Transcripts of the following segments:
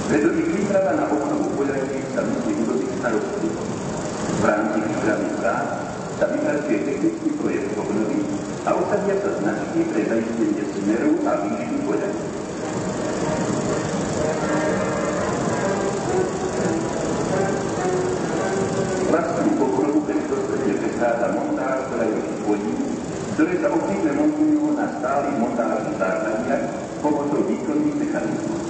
Preto ich príprava na obnovu poľaví sa musí urobiť starostlivo. V rámci prípravných prác sa vypracuje technický projekt obnovy a osadia sa značky pre zaistenie smeru a výšky poľaví. Vlastnú obnovu bezprostredne predchádza montáž poľavových polí, ktoré sa obvykle montujú na stálych montážnych základniach pomocou výkonných mechanizmov.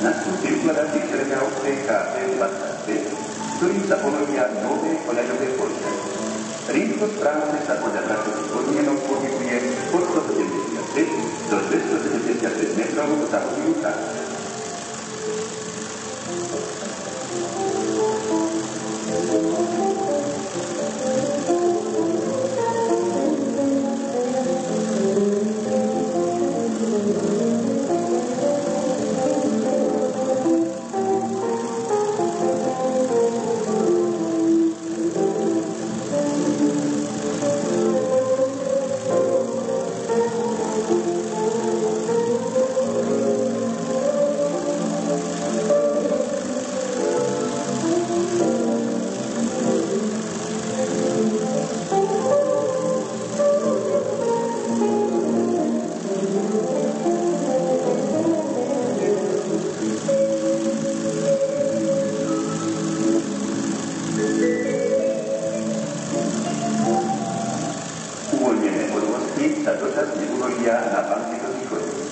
nastúpi ukladací Černiavskej KT-25, ktorým sa ponovia nové koľaďové polia. Rýchlo správne sa podľa pracovných podmienok pohybuje od 175 do 275 metrov za hodinu času. Uvoľnené podvozky sa dočasne uložia na bankitový chodník.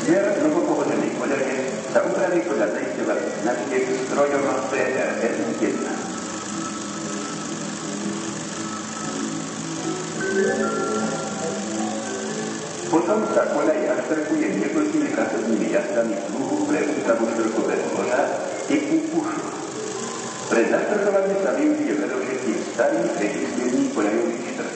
Smer novopoložených koľaviek sa upraví podľa zaisťovacích značiek strojom PRS-1. Potom sa koľaj aštrkuje niekoľkými pracovnými jazdami sluhu pre úpravu štrkového loža typu pušu. Pre zaštrkovanie sa využije predovšetkým starý registrovaný koľajový štrk.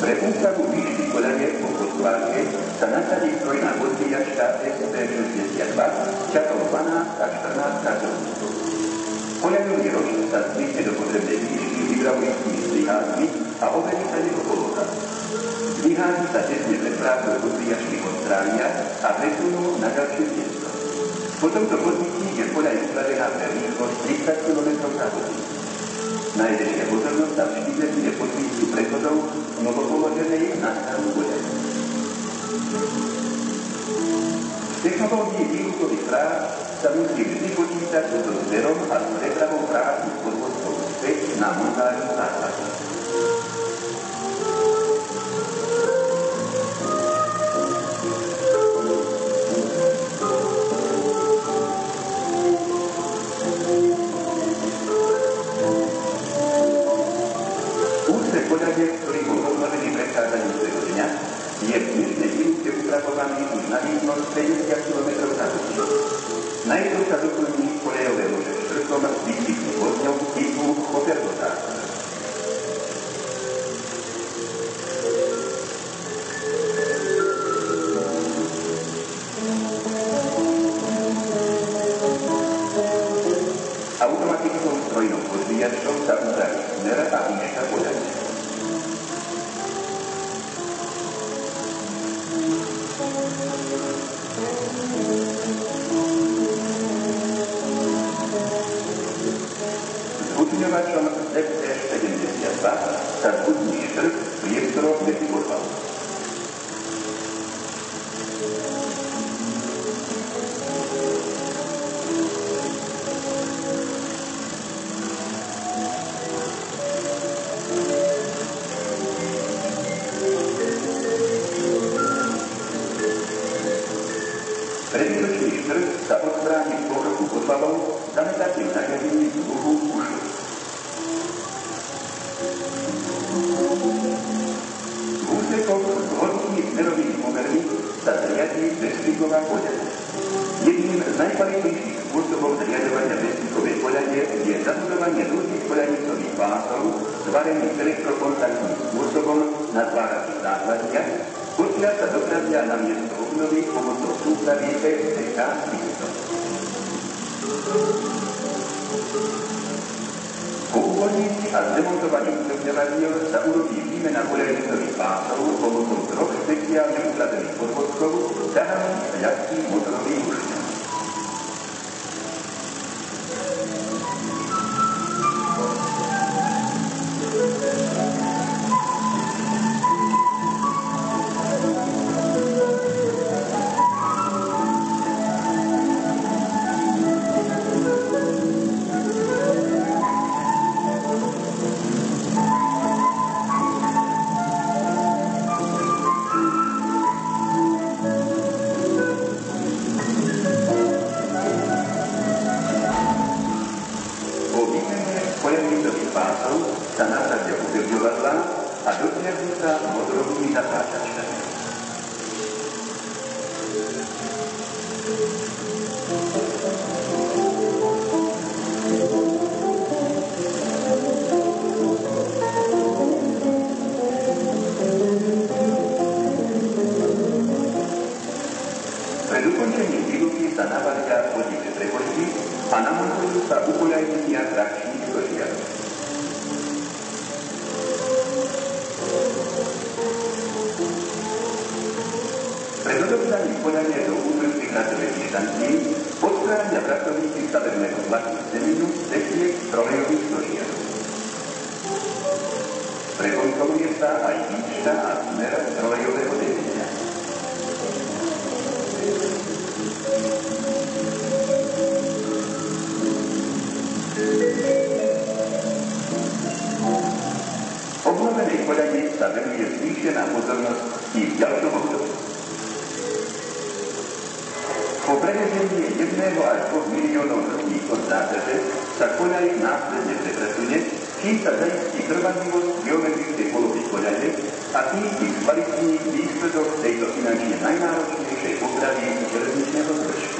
Pre úpravu výšky koľaje po podkladke sa nasadí strojná odbíjačka SP62 časom 12 a 14 pracovníkov. Koľajový rož sa zdvihne do potrebnej výšky hydraulickými zdvihádmi a overí sa jeho poloha. Zdvihády sa tesne pred prácou odbíjačky odstránia a presunú na ďalšie miesto. Po tomto podnikí je koľaj upravená pre rýchlosť 30 km za hodinu. Najväčšia pozornosť sa vždy bude podvísiu prechodov novopoloženej na stranu koľaj. V technológii výlukových prác sa musí vždy počítať so zberom a s prepravou prázdnych podvozkov späť na montážnu základu. Úsek koľaje, ktorý bol obnovený predchádzajúceho dňa, je v dnešnej výluke upravovaný už na výkon 50 km za hodinu. Najprv sa doplní koľajové lože štrkom s výcvikným vodňom typu Hofergotátor. Automatickou strojnou odbíjačkou sa upraví smer a výška koľaje. Zhutňovačom ZS72 sa zhutní štrk priestorom medzi podvalom. Predvýročný štrk sa odstráni z pokroku podvalov zametacím zariadením druhu pušu. V úsekoch s vhodnými smerovými pomermi sa zriadí bezstriková koľaň. Jedným z najkvalitnejších spôsobov zriadovania bezstrikovej koľane je zabudovanie dlhých koľanicových pásov zvarených elektrokontaktným spôsobom na tváracích základniach, odkiaľ sa dopravia na miesto obnovy pomocou súpravy STK 300. Po uvoľnení a zdemontovaní utrpňovaniel sa urobí výmena koľajnicových pásov pomocou troch špeciálne upravených podvozkov dahaných a ľahkým motorovým ušňom. Pred ukončením výluky sa navážia podivné prepočty a namontujú sa ukoľajníky a trakčných stožiarov. Pred odovzdaním koľania do útržby kratovej dištancií odstránia pracovníci stavebného tlaku zeminu dekiek trolejových stožiarov. Prekontroluje sa aj výška a smer trolejového delenia. Obnovenej koľani sa venuje zvýšená pozornosť i v ďalšom období. Po prevedení 1 až 2 miliónov ľudí od záťaže sa koľaj následne prepracuje, kým sa zaistí trvanlivosť geometrickej polohy koľaje a tým i kvalitní výsledok tejto finančne najnáročnejšej opravy železničného zvršku.